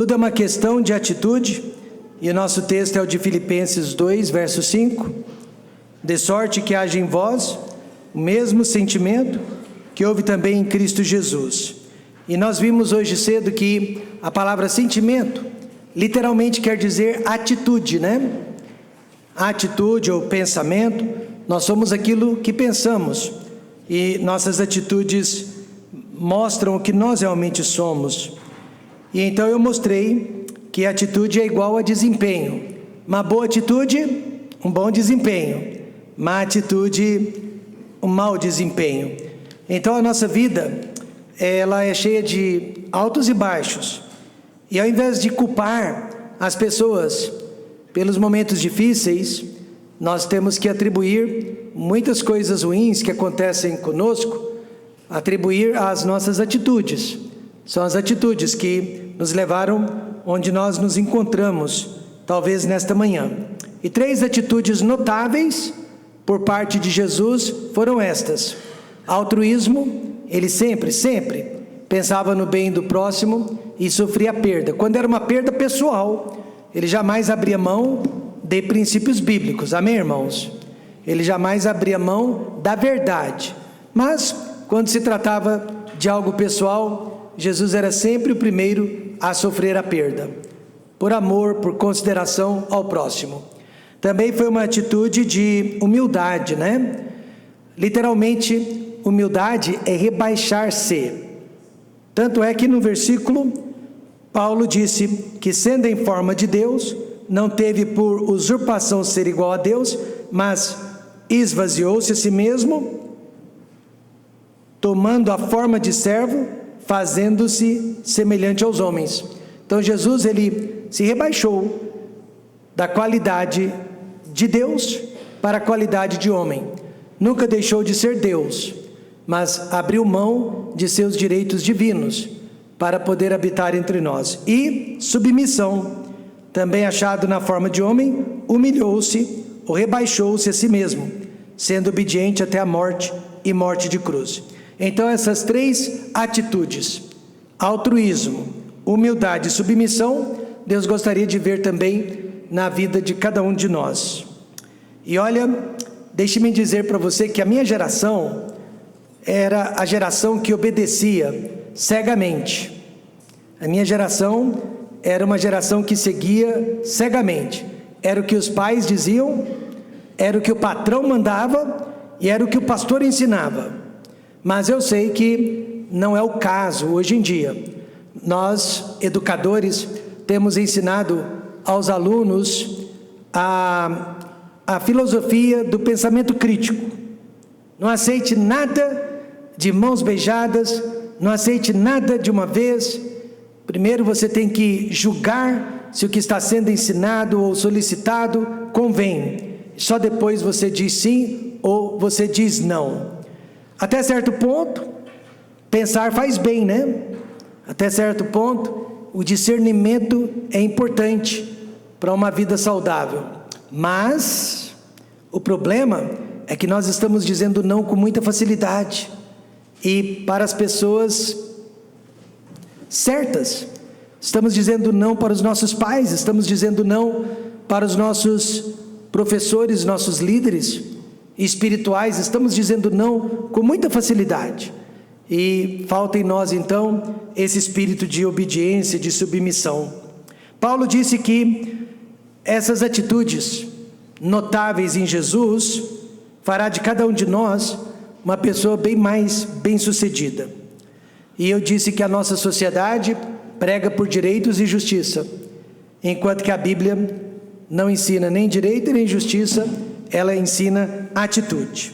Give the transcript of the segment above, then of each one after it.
Tudo é uma questão de atitude, e o nosso texto é o de Filipenses 2, verso 5. De sorte que haja em vós o mesmo sentimento que houve também em Cristo Jesus. E nós vimos hoje cedo que a palavra sentimento literalmente quer dizer atitude, né? Atitude ou pensamento, nós somos aquilo que pensamos, e nossas atitudes mostram o que nós realmente somos. E então eu mostrei que a atitude é igual a desempenho. Uma boa atitude, um bom desempenho. Má atitude, um mau desempenho. Então a nossa vida, ela é cheia de altos e baixos. E ao invés de culpar as pessoas pelos momentos difíceis, nós temos que atribuir muitas coisas ruins que acontecem conosco, atribuir às nossas atitudes. São as atitudes que nos levaram onde nós nos encontramos, talvez nesta manhã. E 3 atitudes notáveis por parte de Jesus foram estas: altruísmo, ele sempre pensava no bem do próximo e sofria perda. Quando era uma perda pessoal, ele jamais abria mão de princípios bíblicos, amém, irmãos? Ele jamais abria mão da verdade. Mas, quando se tratava de algo pessoal, Jesus era sempre o primeiro a sofrer a perda, por amor, por consideração ao próximo. Também foi uma atitude de humildade, né? Literalmente, humildade é rebaixar-se. Tanto é que no versículo, Paulo disse que, sendo em forma de Deus, não teve por usurpação ser igual a Deus, mas esvaziou-se a si mesmo, tomando a forma de servo, fazendo-se semelhante aos homens. Então Jesus, ele se rebaixou da qualidade de Deus para a qualidade de homem. Nunca deixou de ser Deus, mas abriu mão de seus direitos divinos para poder habitar entre nós. E submissão, também achado na forma de homem, humilhou-se ou rebaixou-se a si mesmo, sendo obediente até a morte e morte de cruz. Então essas 3 atitudes, altruísmo, humildade e submissão, Deus gostaria de ver também na vida de cada um de nós. E olha, deixe-me dizer para você que a minha geração era a geração que obedecia cegamente. A minha geração era uma geração que seguia cegamente. Era o que os pais diziam, era o que o patrão mandava e era o que o pastor ensinava. Mas eu sei que não é o caso hoje em dia. Nós, educadores, temos ensinado aos alunos a filosofia do pensamento crítico. Não aceite nada de mãos beijadas, não aceite nada de uma vez. Primeiro você tem que julgar se o que está sendo ensinado ou solicitado convém. Só depois você diz sim ou você diz não. Até certo ponto, pensar faz bem, né? Até certo ponto, o discernimento é importante para uma vida saudável. Mas o problema é que nós estamos dizendo não com muita facilidade. E para as pessoas certas. Estamos dizendo não para os nossos pais, estamos dizendo não para os nossos professores, nossos líderes espirituais, estamos dizendo não com muita facilidade. E falta em nós então esse espírito de obediência, de submissão. Paulo disse que essas atitudes notáveis em Jesus fará de cada um de nós uma pessoa bem mais bem-sucedida. E eu disse que a nossa sociedade prega por direitos e justiça, enquanto que a Bíblia não ensina nem direito nem justiça, ela ensina atitude.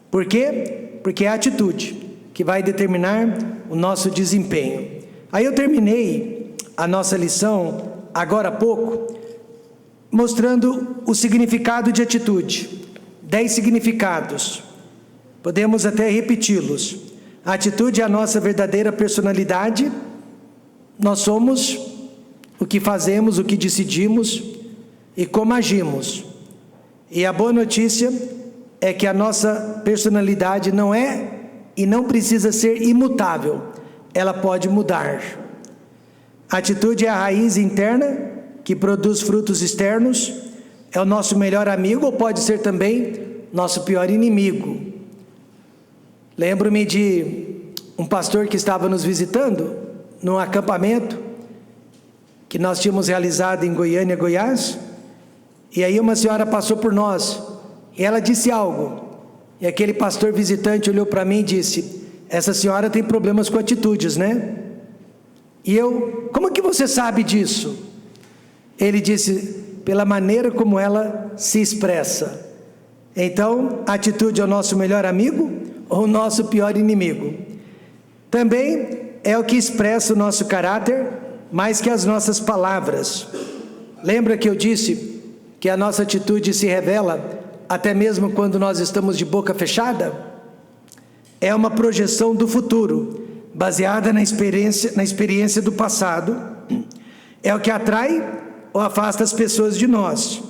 Por quê? Porque é a atitude que vai determinar o nosso desempenho. Aí eu terminei a nossa lição, agora há pouco, mostrando o significado de atitude. 10 significados. Podemos até repeti-los. A atitude é a nossa verdadeira personalidade. Nós somos o que fazemos, o que decidimos e como agimos. E a boa notícia é que a nossa personalidade não é e não precisa ser imutável. Ela pode mudar. A atitude é a raiz interna que produz frutos externos, é o nosso melhor amigo ou pode ser também nosso pior inimigo. Lembro-me de um pastor que estava nos visitando num acampamento que nós tínhamos realizado em Goiânia, Goiás, e aí uma senhora passou por nós e ela disse algo, e aquele pastor visitante olhou para mim e disse: essa senhora tem problemas com atitudes, né? E eu: como que você sabe disso? Ele disse: pela maneira como ela se expressa. Então, a atitude é o nosso melhor amigo ou o nosso pior inimigo? Também é o que expressa o nosso caráter, mais que as nossas palavras. Lembra que eu disse que a nossa atitude se revela até mesmo quando nós estamos de boca fechada? É uma projeção do futuro, baseada na experiência do passado. É o que atrai ou afasta as pessoas de nós.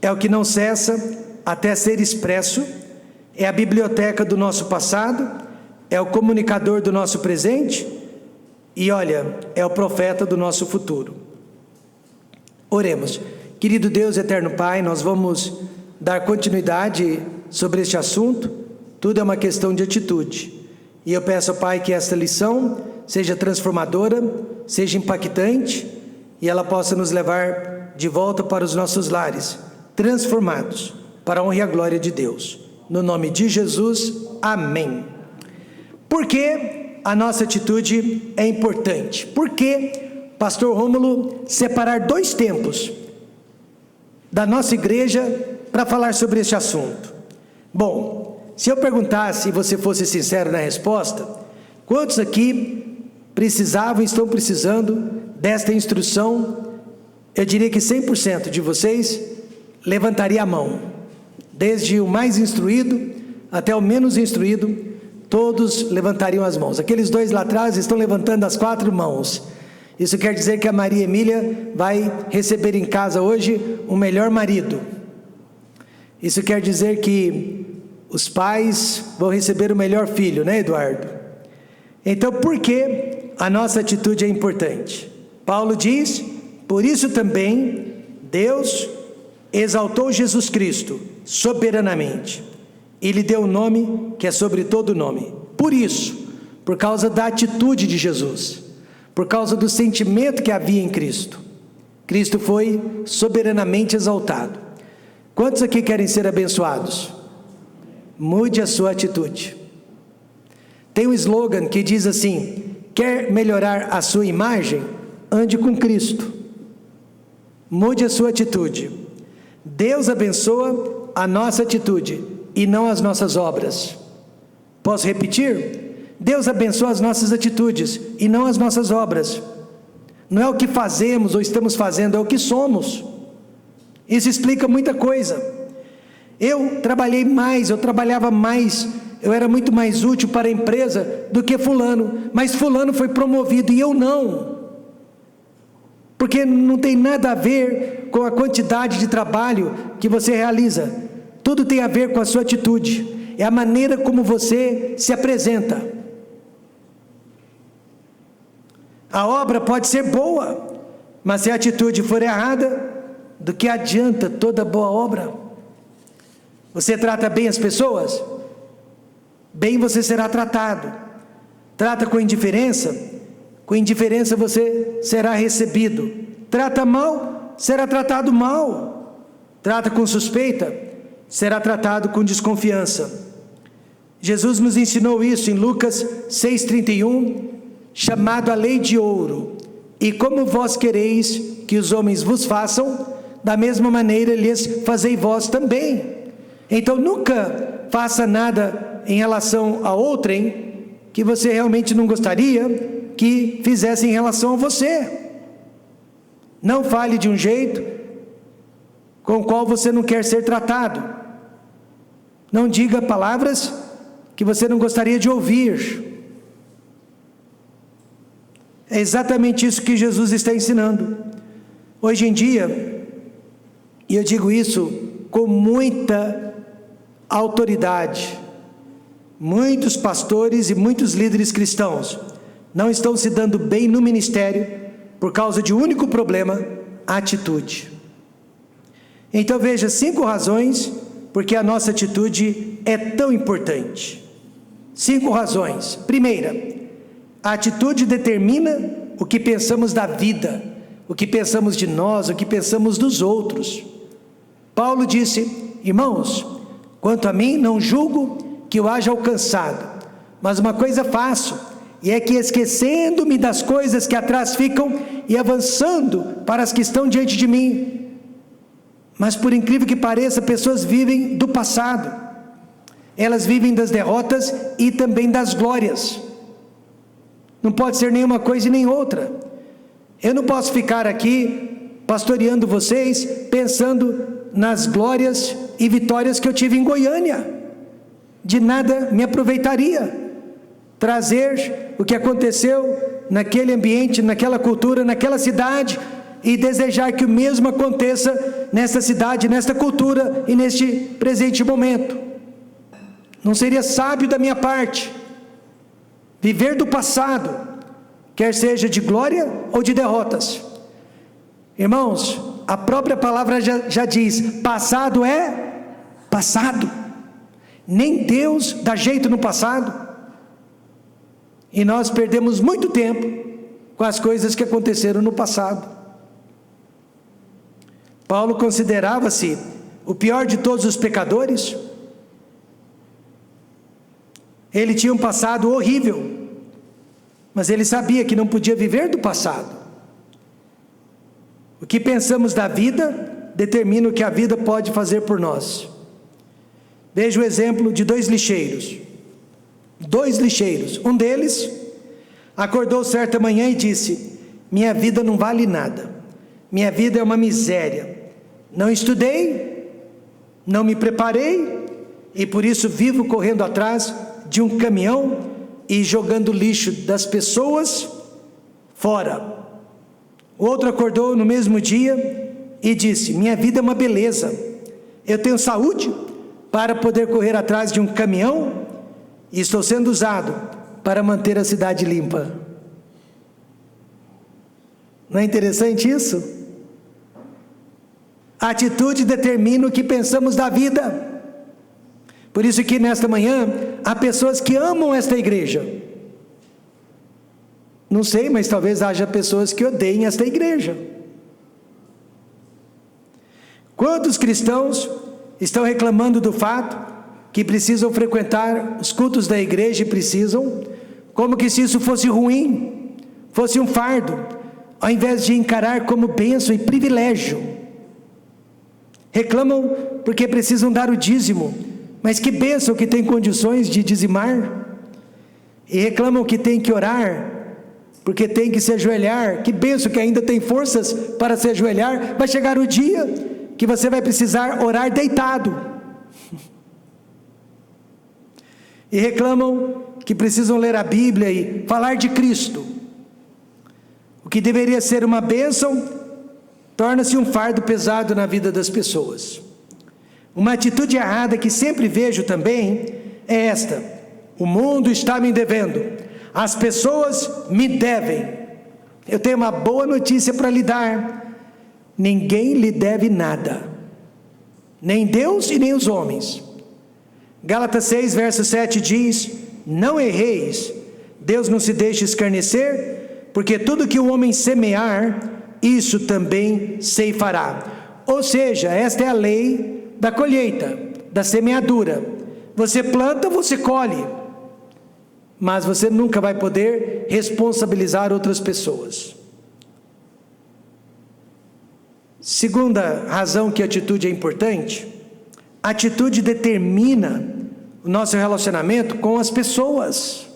É o que não cessa até ser expresso. É a biblioteca do nosso passado. É o comunicador do nosso presente. E olha, é o profeta do nosso futuro. Oremos. Querido Deus, eterno Pai, nós vamos dar continuidade sobre este assunto. Tudo é uma questão de atitude. E eu peço, Pai, que esta lição seja transformadora, seja impactante, e ela possa nos levar de volta para os nossos lares, transformados, para a honra e a glória de Deus. No nome de Jesus, amém. Por que a nossa atitude é importante? Por que, pastor Rômulo, separar 2 tempos da nossa igreja para falar sobre este assunto? Bom, se eu perguntasse e você fosse sincero na resposta, quantos aqui precisavam e estão precisando desta instrução? Eu diria que 100% de vocês levantaria a mão. Desde o mais instruído até o menos instruído, todos levantariam as mãos. Aqueles 2 lá atrás estão levantando as 4 mãos. Isso quer dizer que a Maria Emília vai receber em casa hoje um melhor marido. Isso quer dizer que os pais vão receber o melhor filho, né, Eduardo? Então, por que a nossa atitude é importante? Paulo diz: por isso também Deus exaltou Jesus Cristo soberanamente e lhe deu um nome que é sobre todo nome. Por isso, por causa da atitude de Jesus, por causa do sentimento que havia em Cristo, Cristo foi soberanamente exaltado. Quantos aqui querem ser abençoados? Mude a sua atitude. Tem um slogan que diz assim: quer melhorar a sua imagem? Ande com Cristo. Mude a sua atitude. Deus abençoa a nossa atitude e não as nossas obras. Posso repetir? Deus abençoa as nossas atitudes e não as nossas obras. Não é o que fazemos ou estamos fazendo, é o que somos. Isso explica muita coisa. Eu trabalhava mais, eu era muito mais útil para a empresa do que fulano, mas fulano foi promovido e eu não. Porque não tem nada a ver com a quantidade de trabalho que você realiza. Tudo tem a ver com a sua atitude. É a maneira como você se apresenta. A obra pode ser boa, mas se a atitude for errada, do que adianta toda boa obra? Você trata bem as pessoas? Bem você será tratado. Trata com indiferença você será recebido. Trata mal, será tratado mal. Trata com suspeita, será tratado com desconfiança. Jesus nos ensinou isso em Lucas 6,31, chamado a lei de ouro. E como vós quereis que os homens vos façam, da mesma maneira lhes fazei vós também. Então nunca faça nada em relação a outrem que você realmente não gostaria que fizesse em relação a você. Não fale de um jeito com o qual você não quer ser tratado. Não diga palavras que você não gostaria de ouvir. É exatamente isso que Jesus está ensinando. Hoje em dia, e eu digo isso com muita autoridade, muitos pastores e muitos líderes cristãos não estão se dando bem no ministério por causa de um único problema: a atitude. Então veja 5 razões porque a nossa atitude é tão importante. 5 razões. Primeira, a atitude determina o que pensamos da vida, o que pensamos de nós, o que pensamos dos outros. Paulo disse: irmãos, quanto a mim, não julgo que eu haja alcançado, mas uma coisa faço, e é que, esquecendo-me das coisas que atrás ficam e avançando para as que estão diante de mim. Mas por incrível que pareça, pessoas vivem do passado. Elas vivem das derrotas e também das glórias. Não pode ser nenhuma coisa e nem outra. Eu não posso ficar aqui pastoreando vocês pensando nas glórias e vitórias que eu tive em Goiânia. De nada me aproveitaria trazer o que aconteceu naquele ambiente, naquela cultura, naquela cidade, e desejar que o mesmo aconteça nesta cidade, nesta cultura e neste presente momento. Não seria sábio da minha parte viver do passado, quer seja de glória ou de derrotas. Irmãos, a própria palavra já diz: passado é passado. Nem Deus dá jeito no passado. E nós perdemos muito tempo com as coisas que aconteceram no passado. Paulo considerava-se o pior de todos os pecadores. Ele tinha um passado horrível, mas ele sabia que não podia viver do passado. O que pensamos da vida determina o que a vida pode fazer por nós. Veja o exemplo de 2 lixeiros. 2 lixeiros. Um deles acordou certa manhã e disse: minha vida não vale nada. Minha vida é uma miséria. Não estudei, não me preparei, e por isso vivo correndo atrás de um caminhão e jogando lixo das pessoas fora. O outro acordou no mesmo dia e disse: minha vida é uma beleza. Eu tenho saúde para poder correr atrás de um caminhão e estou sendo usado para manter a cidade limpa. Não é interessante isso? A atitude determina o que pensamos da vida. Por isso que nesta manhã há pessoas que amam esta igreja. Não sei, mas talvez haja pessoas que odeiem esta igreja. Quantos cristãos estão reclamando do fato que precisam frequentar os cultos da igreja, e precisam, como que se isso fosse ruim, fosse um fardo, ao invés de encarar como bênção e privilégio. Reclamam porque precisam dar o dízimo, mas que bênção que tem condições de dizimar. E reclamam que tem que orar, porque tem que se ajoelhar. Que bênção que ainda tem forças para se ajoelhar. Vai chegar o dia que você vai precisar orar deitado. E reclamam que precisam ler a Bíblia e falar de Cristo. O que deveria ser uma bênção torna-se um fardo pesado na vida das pessoas. Uma atitude errada que sempre vejo também é esta: o mundo está me devendo, as pessoas me devem. Eu tenho uma boa notícia para lhe dar: ninguém lhe deve nada, nem Deus e nem os homens. Gálatas 6, verso 7 diz: não erreis, Deus não se deixa escarnecer, porque tudo que o homem semear, isso também ceifará. Ou seja, esta é a lei da colheita, da semeadura. Você planta, você colhe, mas você nunca vai poder responsabilizar outras pessoas. Segunda razão que a atitude é importante: a atitude determina o nosso relacionamento com as pessoas.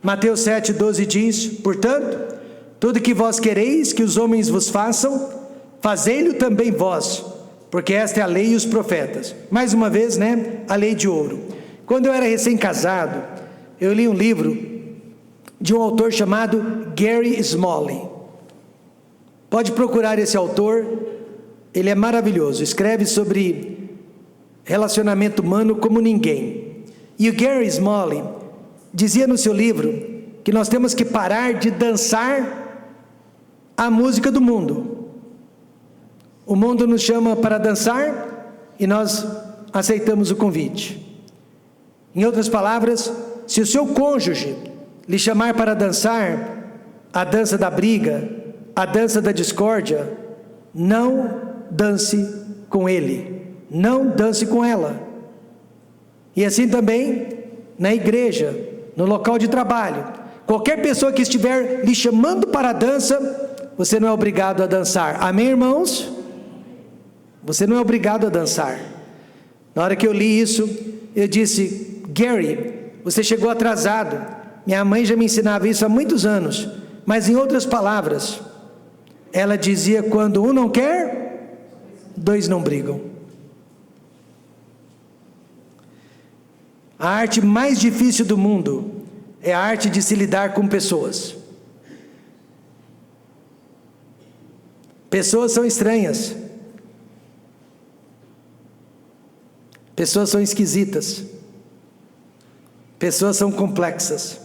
Mateus 7,12 diz: portanto, tudo que vós quereis que os homens vos façam, fazei-lo também vós, porque esta é a lei e os profetas. Mais uma vez, a lei de ouro. Quando eu era recém-casado, eu li um livro de um autor chamado Gary Smalley. Pode procurar esse autor, ele é maravilhoso, escreve sobre relacionamento humano como ninguém. E o Gary Smalley dizia no seu livro que nós temos que parar de dançar a música do mundo. O mundo nos chama para dançar e nós aceitamos o convite. Em outras palavras, se o seu cônjuge lhe chamar para dançar a dança da briga, a dança da discórdia, não dance com ele, não dance com ela. E assim também na igreja, no local de trabalho, qualquer pessoa que estiver lhe chamando para a dança, você não é obrigado a dançar. Amém, irmãos? Você não é obrigado a dançar. Na hora que eu li isso, eu disse: Gary, você chegou atrasado. Minha mãe já me ensinava isso há muitos anos, mas em outras palavras, ela dizia: quando um não quer, dois não brigam. A arte mais difícil do mundo é a arte de se lidar com pessoas. Pessoas são estranhas. Pessoas são esquisitas. Pessoas são complexas.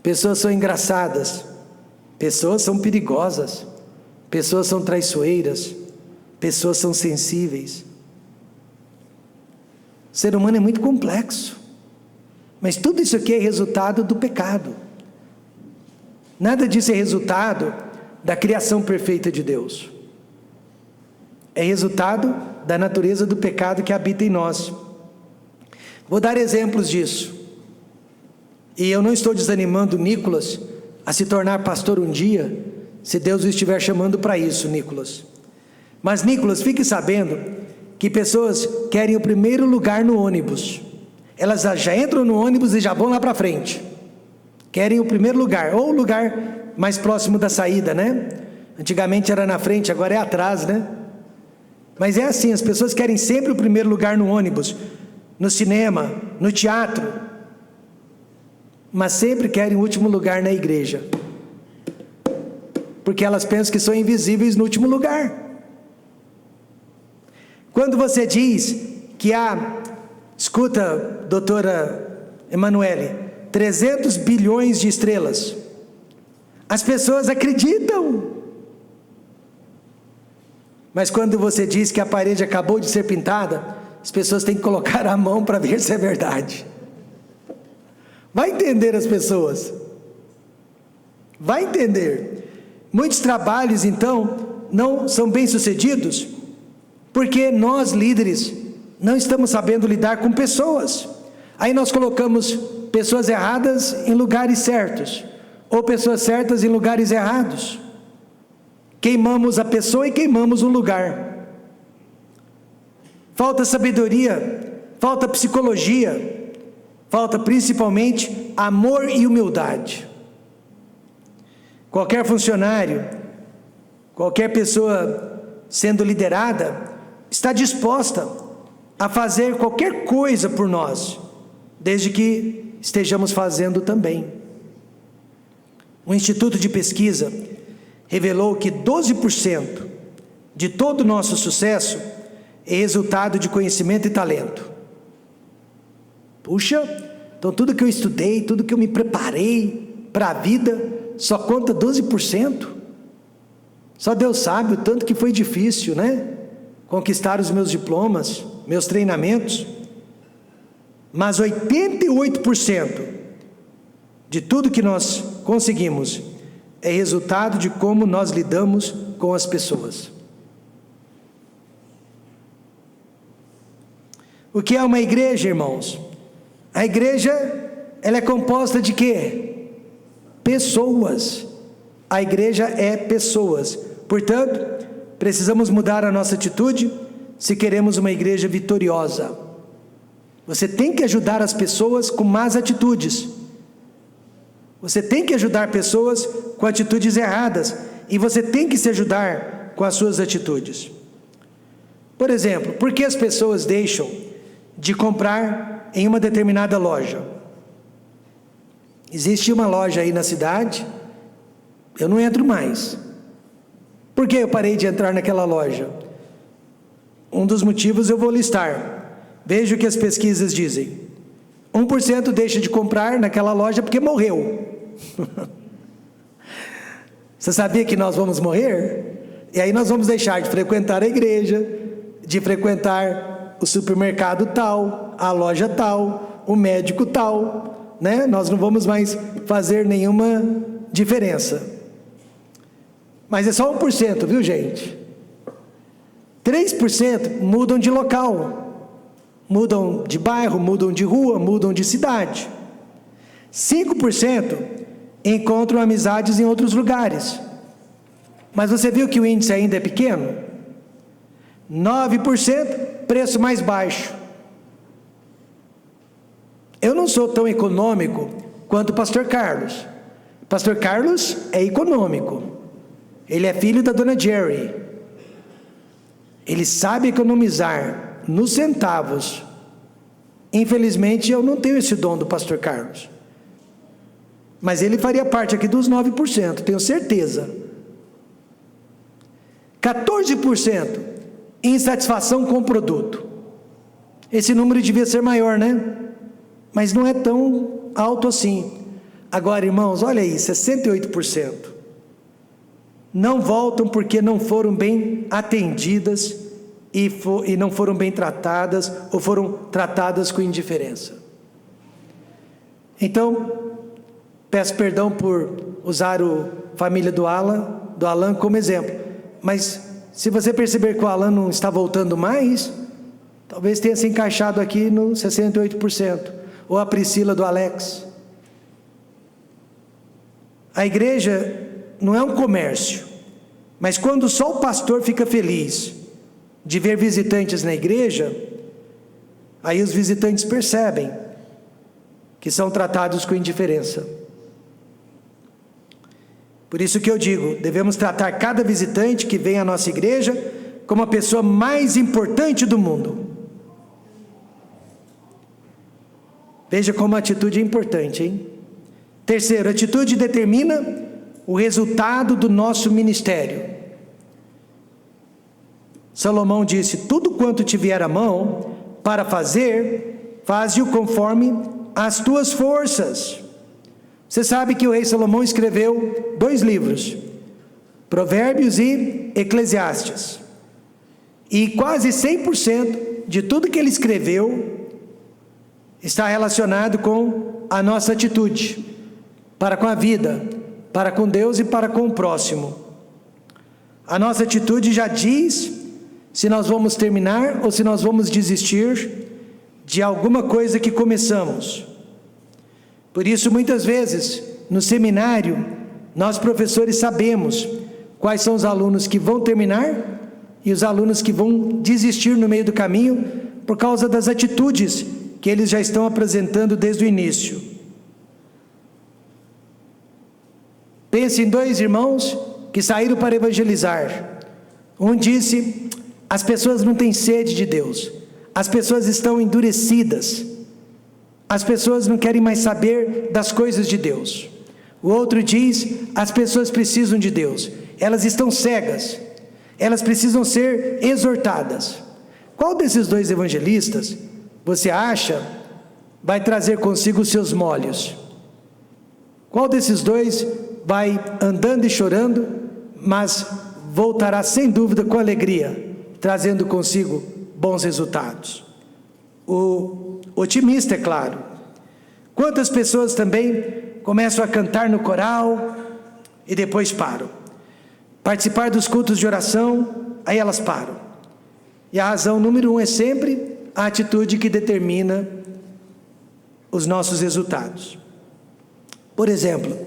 Pessoas são engraçadas. Pessoas são perigosas. Pessoas são traiçoeiras. Pessoas são sensíveis. O ser humano é muito complexo. Mas tudo isso aqui é resultado do pecado. Nada disso é resultado da criação perfeita de Deus. É resultado da natureza do pecado que habita em nós. Vou dar exemplos disso. E eu não estou desanimando Nicolas a se tornar pastor um dia, se Deus o estiver chamando para isso, Nicolas. Mas, Nicolas, fique sabendo que pessoas querem o primeiro lugar no ônibus. Elas já entram no ônibus e já vão lá para frente. Querem o primeiro lugar, ou o lugar mais próximo da saída, né? Antigamente era na frente, agora é atrás, né? Mas é assim, as pessoas querem sempre o primeiro lugar no ônibus, no cinema, no teatro, mas sempre querem o último lugar na igreja, porque elas pensam que são invisíveis no último lugar. Quando você diz que há, escuta, doutora Emanuele, 300 bilhões de estrelas, as pessoas acreditam. Mas quando você diz que a parede acabou de ser pintada, as pessoas têm que colocar a mão para ver se é verdade. Vai entender as pessoas. Vai entender. Muitos trabalhos, então, não são bem-sucedidos, porque nós, líderes, não estamos sabendo lidar com pessoas. Aí nós colocamos pessoas erradas em lugares certos, ou pessoas certas em lugares errados. Queimamos a pessoa e queimamos o lugar. Falta sabedoria, falta psicologia, falta principalmente amor e humildade. Qualquer funcionário, qualquer pessoa sendo liderada, está disposta a fazer qualquer coisa por nós, desde que estejamos fazendo também. Um instituto de pesquisa revelou que 12% de todo o nosso sucesso é resultado de conhecimento e talento. Puxa, então tudo que eu estudei, tudo que eu me preparei para a vida, só conta 12%? Só Deus sabe o tanto que foi difícil, né? Conquistar os meus diplomas, meus treinamentos. Mas 88% de tudo que nós conseguimos é resultado de como nós lidamos com as pessoas. O que é uma igreja, irmãos? A igreja, ela é composta de quê? Pessoas. A igreja é pessoas. Portanto, precisamos mudar a nossa atitude se queremos uma igreja vitoriosa. Você tem que ajudar as pessoas com más atitudes. Você tem que ajudar pessoas com atitudes erradas, e você tem que se ajudar com as suas atitudes. Por exemplo, por que as pessoas deixam de comprar em uma determinada loja? Existe uma loja aí na cidade, eu não entro mais. Por que eu parei de entrar naquela loja? Um dos motivos eu vou listar. Veja o que as pesquisas dizem. 1% deixa de comprar naquela loja porque morreu. Você sabia que nós vamos morrer? E aí nós vamos deixar de frequentar a igreja, de frequentar o supermercado tal, a loja tal, o médico tal, né? Nós não vamos mais fazer nenhuma diferença. Mas é só 1%, viu, gente? 3% mudam de local, mudam de bairro, mudam de rua, mudam de cidade. 5% encontram amizades em outros lugares. Mas você viu que o índice ainda é pequeno? 9%, preço mais baixo. Eu não sou tão econômico quanto o pastor Carlos. Pastor Carlos é econômico. Ele é filho da dona Jerry. Ele sabe economizar nos centavos. Infelizmente eu não tenho esse dom do pastor Carlos. Mas ele faria parte aqui dos 9%, tenho certeza. 14% insatisfação com o produto. Esse número devia ser maior, né? Mas não é tão alto assim. Agora, irmãos, olha aí, 68%. Não voltam porque não foram bem atendidas e não foram bem tratadas, ou foram tratadas com indiferença. Então, peço perdão por usar a família do Alan como exemplo, mas se você perceber que o Alan não está voltando mais, talvez tenha se encaixado aqui no 68%, ou a Priscila do Alex. A igreja não é um comércio, mas quando só o pastor fica feliz de ver visitantes na igreja, aí os visitantes percebem que são tratados com indiferença. Por isso que eu digo, devemos tratar cada visitante que vem à nossa igreja como a pessoa mais importante do mundo. Veja como a atitude é importante, hein? Terceiro, a atitude determina o resultado do nosso ministério. Salomão disse: tudo quanto te vier à mão para fazer, faze-o conforme as tuas forças. Você sabe que o rei Salomão escreveu 2 livros, Provérbios e Eclesiastes. E quase 100% de tudo que ele escreveu está relacionado com a nossa atitude, para com a vida, para com Deus e para com o próximo. A nossa atitude já diz se nós vamos terminar ou se nós vamos desistir de alguma coisa que começamos. Por isso, muitas vezes, no seminário, nós professores sabemos quais são os alunos que vão terminar e os alunos que vão desistir no meio do caminho por causa das atitudes que eles já estão apresentando desde o início. Pense em 2 irmãos que saíram para evangelizar. Um disse: as pessoas não têm sede de Deus, as pessoas estão endurecidas, as pessoas não querem mais saber das coisas de Deus. O outro diz: as pessoas precisam de Deus, elas estão cegas, elas precisam ser exortadas. Qual desses 2 evangelistas você acha vai trazer consigo os seus molhos? Qual desses 2 vai andando e chorando, mas voltará sem dúvida com alegria, trazendo consigo bons resultados? O otimista, é claro. Quantas pessoas também começam a cantar no coral e depois param. Participar dos cultos de oração, aí elas param. E a razão número 1 é sempre a atitude que determina os nossos resultados. Por exemplo,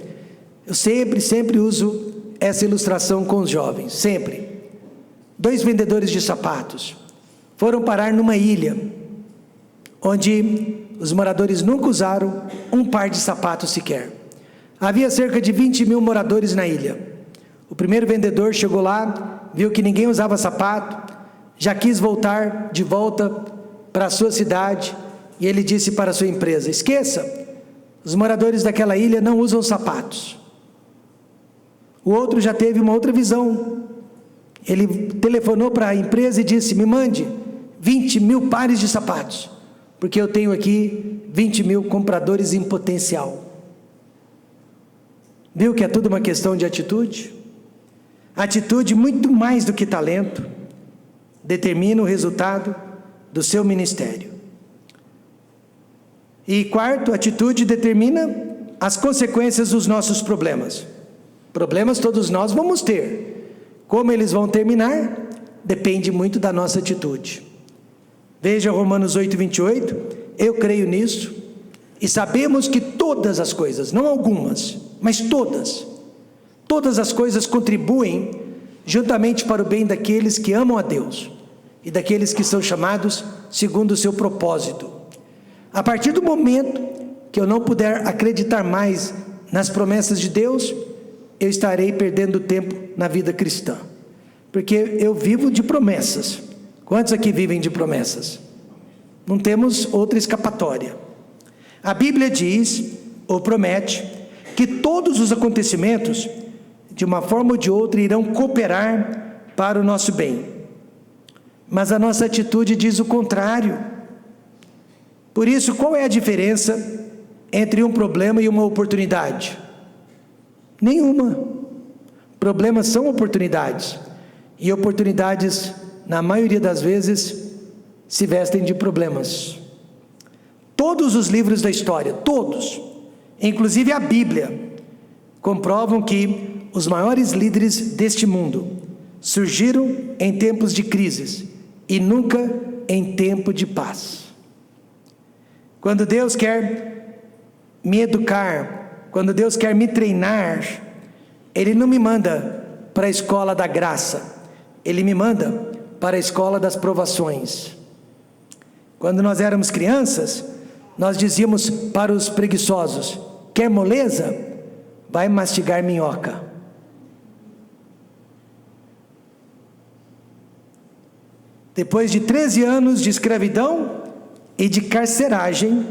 eu sempre uso essa ilustração com os jovens, sempre. 2 vendedores de sapatos foram parar numa ilha, onde os moradores nunca usaram um par de sapatos sequer. Havia cerca de 20 mil moradores na ilha. O primeiro vendedor chegou lá, viu que ninguém usava sapato, já quis voltar de volta para a sua cidade, e ele disse para a sua empresa: esqueça, os moradores daquela ilha não usam sapatos. O outro já teve uma outra visão. Ele telefonou para a empresa e disse: me mande 20 mil pares de sapatos, porque eu tenho aqui 20 mil compradores em potencial. Viu que é tudo uma questão de atitude? Atitude, muito mais do que talento, determina o resultado do seu ministério. E quarto, atitude determina as consequências dos nossos problemas. Problemas todos nós vamos ter. Como eles vão terminar, depende muito da nossa atitude. Veja Romanos 8:28, eu creio nisso, e sabemos que todas as coisas, não algumas, mas todas as coisas contribuem juntamente para o bem daqueles que amam a Deus, e daqueles que são chamados segundo o seu propósito. A partir do momento que eu não puder acreditar mais nas promessas de Deus, eu estarei perdendo tempo na vida cristã, porque eu vivo de promessas. Quantos aqui vivem de promessas? Não temos outra escapatória. A Bíblia diz, ou promete, que todos os acontecimentos, de uma forma ou de outra, irão cooperar para o nosso bem. Mas a nossa atitude diz o contrário. Por isso, qual é a diferença entre um problema e uma oportunidade? Nenhuma. Problemas são oportunidades, e oportunidades, na maioria das vezes, se vestem de problemas. Todos os livros da história, todos, inclusive a Bíblia, comprovam que os maiores líderes deste mundo surgiram em tempos de crises e nunca em tempo de paz. Quando Deus quer me educar, quando Deus quer me treinar, Ele não me manda para a escola da graça, Ele me manda para a escola das provações. Quando nós éramos crianças, nós dizíamos para os preguiçosos: quer moleza? Vai mastigar minhoca. Depois de 13 anos de escravidão e de carceragem,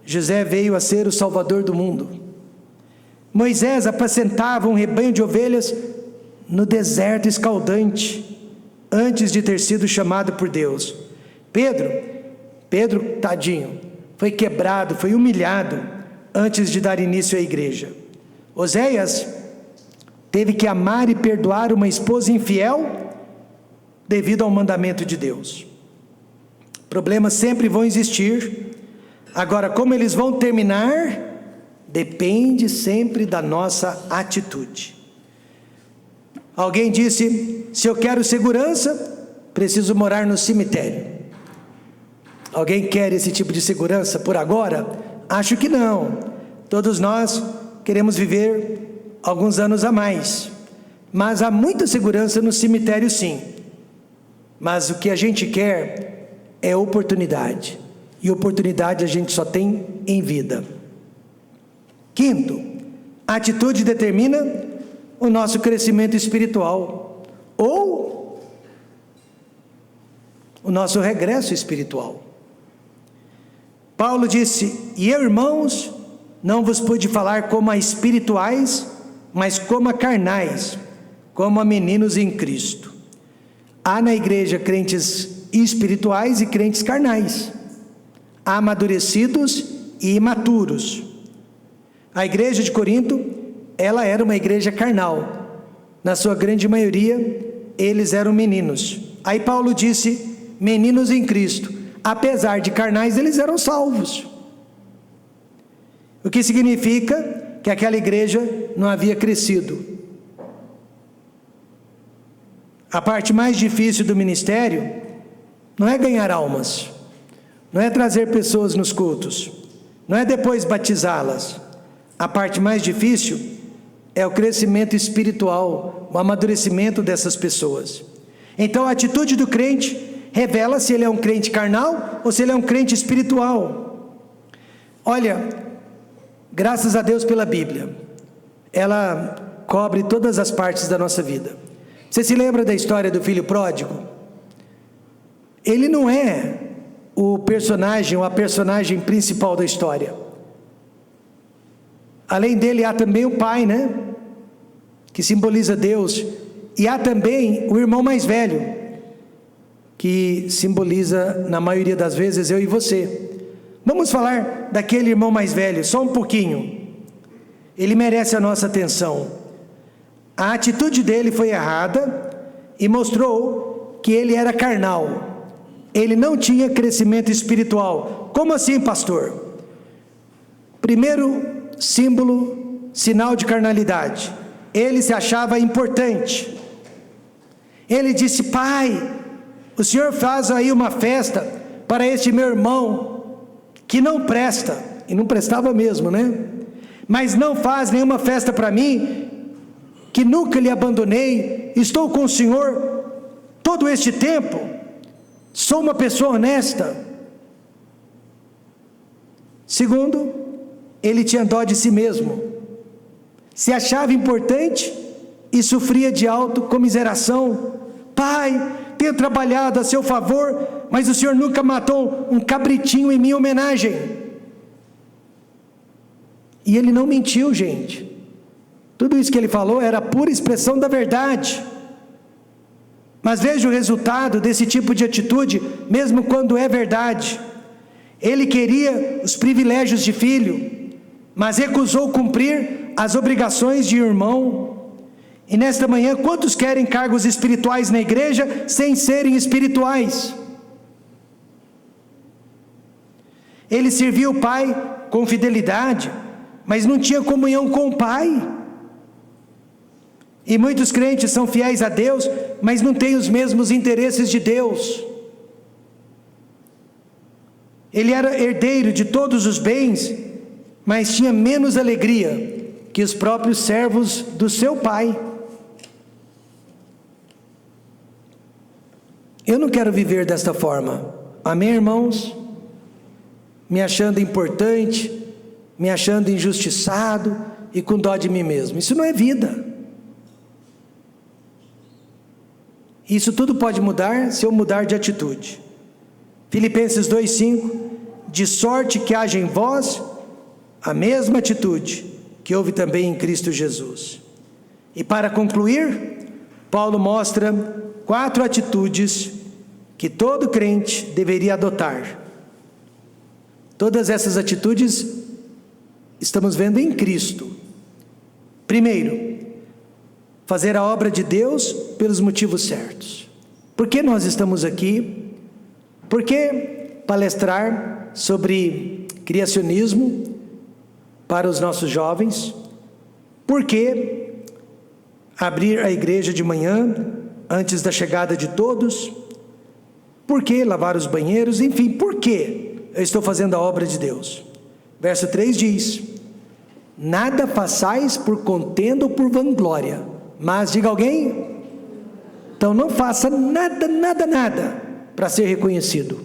José veio a ser o salvador do mundo. Moisés apacentava um rebanho de ovelhas no deserto escaldante, antes de ter sido chamado por Deus. Pedro, tadinho, foi quebrado, foi humilhado, antes de dar início à igreja. Oséias teve que amar e perdoar uma esposa infiel, devido ao mandamento de Deus. Problemas sempre vão existir. Agora, como eles vão terminar, depende sempre da nossa atitude. Alguém disse: se eu quero segurança, preciso morar no cemitério. Alguém quer esse tipo de segurança por agora? Acho que não. Todos nós queremos viver alguns anos a mais, mas há muita segurança no cemitério, sim. Mas o que a gente quer é oportunidade, e oportunidade a gente só tem em vida. Quinto, a atitude determina o nosso crescimento espiritual, ou o nosso regresso espiritual. Paulo disse: e eu, irmãos, não vos pude falar como a espirituais, mas como a carnais, como a meninos em Cristo. Há na igreja crentes espirituais e crentes carnais, há amadurecidos e imaturos. A igreja de Corinto, ela era uma igreja carnal, na sua grande maioria, eles eram meninos. Aí Paulo disse: meninos em Cristo, apesar de carnais, eles eram salvos. O que significa que aquela igreja não havia crescido. A parte mais difícil do ministério não é ganhar almas, não é trazer pessoas nos cultos, não é depois batizá-las. A parte mais difícil é o crescimento espiritual, o amadurecimento dessas pessoas. Então a atitude do crente revela se ele é um crente carnal ou se ele é um crente espiritual. Olha, graças a Deus pela Bíblia, ela cobre todas as partes da nossa vida. Você se lembra da história do filho pródigo? Ele não é o personagem ou a personagem principal da história. Além dele há também o pai, né? Que simboliza Deus. E há também o irmão mais velho, que simboliza, na maioria das vezes, eu e você. Vamos falar daquele irmão mais velho, só um pouquinho. Ele merece a nossa atenção. A atitude dele foi errada e mostrou que ele era carnal. Ele não tinha crescimento espiritual. Como assim, pastor? Primeiro símbolo, sinal de carnalidade. Ele se achava importante. Ele disse: pai, o senhor faz aí uma festa para este meu irmão que não presta. E não prestava mesmo, né? Mas não faz nenhuma festa para mim, que nunca lhe abandonei, estou com o senhor todo este tempo, sou uma pessoa honesta. Segundo, ele tinha dó de si mesmo, se achava importante e sofria de autocomiseração. Pai, tenho trabalhado a seu favor, mas o senhor nunca matou um cabritinho em minha homenagem. E ele não mentiu, gente. Tudo isso que ele falou era pura expressão da verdade. Mas veja o resultado desse tipo de atitude, mesmo quando é verdade. Ele queria os privilégios de filho, mas recusou cumprir as obrigações de irmão. E nesta manhã, quantos querem cargos espirituais na igreja sem serem espirituais? Ele serviu o pai com fidelidade, mas não tinha comunhão com o pai. E muitos crentes são fiéis a Deus, mas não têm os mesmos interesses de Deus. Ele era herdeiro de todos os bens, mas tinha menos alegria que os próprios servos do seu pai. Eu não quero viver desta forma. Amém, irmãos? Me achando importante, me achando injustiçado e com dó de mim mesmo. Isso não é vida. Isso tudo pode mudar se eu mudar de atitude. Filipenses 2,5: de sorte que haja em vós a mesma atitude que houve também em Cristo Jesus. E para concluir, Paulo mostra 4 atitudes que todo crente deveria adotar. Todas essas atitudes estamos vendo em Cristo. Primeiro, fazer a obra de Deus pelos motivos certos. Por que nós estamos aqui? Por que palestrar sobre criacionismo para os nossos jovens? Por que abrir a igreja de manhã antes da chegada de todos? Por que lavar os banheiros? Enfim, por que eu estou fazendo a obra de Deus? Verso 3 diz: nada façais por contenda ou por vanglória, mas, diga alguém, então não faça nada para ser reconhecido.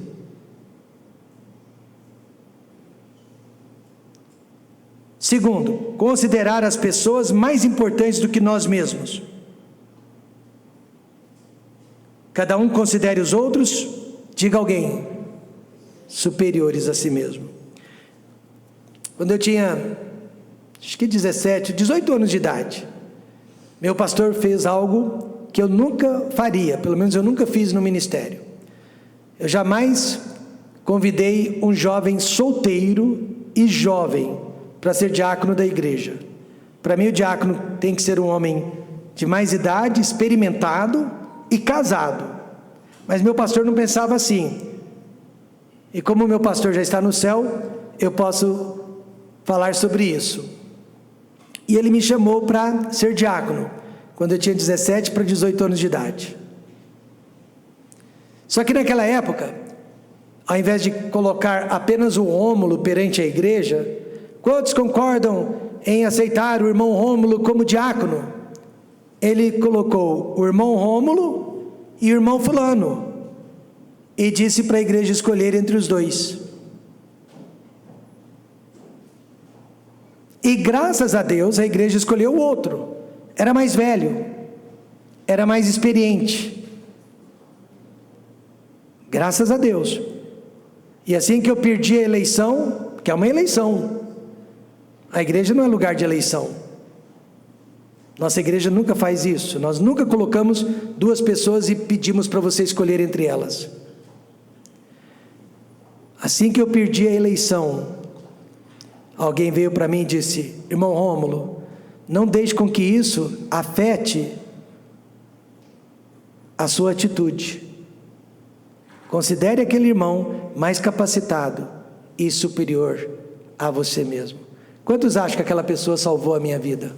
Segundo, considerar as pessoas mais importantes do que nós mesmos. Cada um considere os outros, diga alguém, superiores a si mesmo. Quando eu tinha, acho que 18 anos de idade, meu pastor fez algo que eu nunca faria, pelo menos eu nunca fiz no ministério. Eu jamais convidei um jovem solteiro e jovem para ser diácono da igreja. Para mim, o diácono tem que ser um homem de mais idade, experimentado e casado. Mas meu pastor não pensava assim. E como meu pastor já está no céu, eu posso falar sobre isso. E ele me chamou para ser diácono, quando eu tinha 17 para 18 anos de idade. Só que naquela época, ao invés de colocar apenas o Rômulo perante a igreja, quantos concordam em aceitar o irmão Rômulo como diácono? Ele colocou o irmão Rômulo e o irmão fulano, e disse para a igreja escolher entre os dois. E graças a Deus a igreja escolheu o outro. Era mais velho, era mais experiente. Graças a Deus. E assim que eu perdi a eleição, que é uma eleição, a igreja não é lugar de eleição. Nossa igreja nunca faz isso. Nós nunca colocamos 2 pessoas e pedimos para você escolher entre elas. Assim que eu perdi a eleição, alguém veio para mim e disse: irmão Rômulo, Não deixe com que isso afete a sua atitude. Considere aquele irmão mais capacitado e superior a você mesmo. Quantos acham que aquela pessoa salvou a minha vida?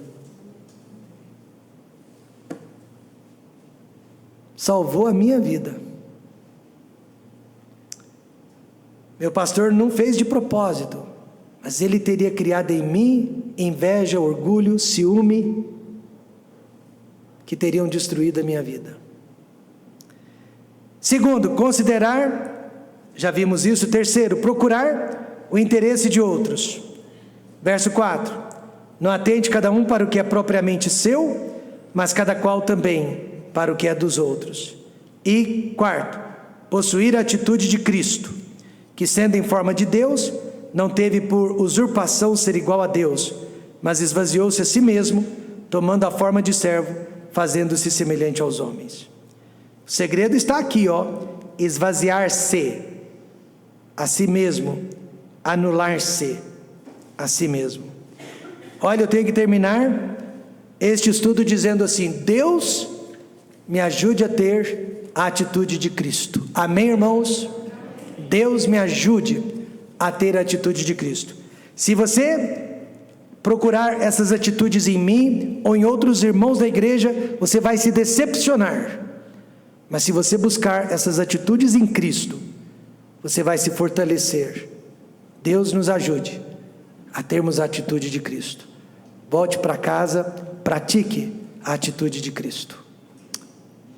Salvou a minha vida. Meu pastor não fez de propósito, mas ele teria criado em mim inveja, orgulho, ciúme, que teriam destruído a minha vida. Segundo, considerar, já vimos isso. Terceiro, procurar o interesse de outros. Verso 4, não atente cada um para o que é propriamente seu, mas cada qual também para o que é dos outros. E quarto, possuir a atitude de Cristo, que sendo em forma de Deus, não teve por usurpação ser igual a Deus, mas esvaziou-se a si mesmo, tomando a forma de servo, fazendo-se semelhante aos homens. O segredo está aqui, esvaziar-se a si mesmo, anular-se a si mesmo. Olha, eu tenho que terminar este estudo dizendo assim: Deus me ajude a ter a atitude de Cristo. Amém, irmãos? Deus me ajude a ter a atitude de Cristo. Se você procurar essas atitudes em mim ou em outros irmãos da igreja, você vai se decepcionar. Mas se você buscar essas atitudes em Cristo, você vai se fortalecer. Deus nos ajude a termos a atitude de Cristo. Volte para casa, pratique a atitude de Cristo.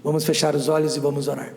Vamos fechar os olhos e vamos orar.